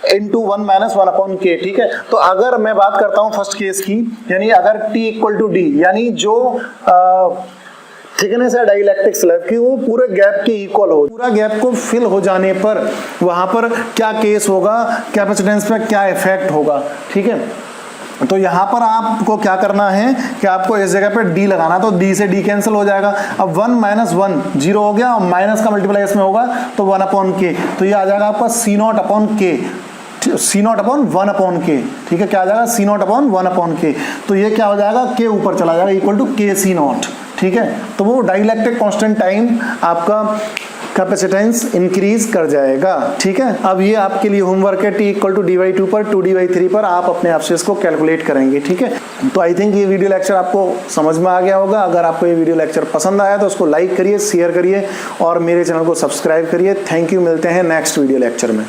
S1: into 1 minus 1 upon K. ठीक है, तो अगर मैं बात करता हूँ फर्स्ट केस की, यानी अगर t इक्वल टू डी, यानी जो थिकनेस है डाइइलेक्ट्रिक स्लैब की वो पूरे गैप के इक्वल हो, पूरा गैप को फिल हो जाने पर वहां पर क्या केस होगा, कैपेसिटेंस पे क्या इफेक्ट होगा। ठीक है, तो यहाँ पर आपको क्या करना है कि आपको इस जगह पे d लगाना, तो d से d कैंसिल हो जाएगा। अब 1 माइनस 1 जीरो हो गया और माइनस का मल्टीप्लाई इसमें होगा तो 1 अपॉन के, तो ये आ जाएगा आपका C नॉट अपॉन के, C naught upon 1 upon K. ठीक है, क्या आ जाएगा C नॉट अपॉन 1 अपॉन के। तो ये क्या हो जाएगा, के ऊपर चला जाएगा इक्वल टू के C नॉट। ठीक है, तो वो डाइइलेक्ट्रिक कांस्टेंट टाइम आपका कैपेसिटेंस इंक्रीज कर जाएगा। ठीक है, अब ये आपके लिए होमवर्क है, t इक्वल टू d/2 पर 2d/3 पर आप अपने आप से इसको कैलकुलेट करेंगे। ठीक है, तो आई थिंक ये वीडियो लेक्चर आपको समझ में आ गया होगा। अगर आपको ये वीडियो लेक्चर पसंद आया तो उसको लाइक करिए, शेयर करिए और मेरे चैनल को सब्सक्राइब करिए। थैंक यू, मिलते हैं नेक्स्ट वीडियो लेक्चर में।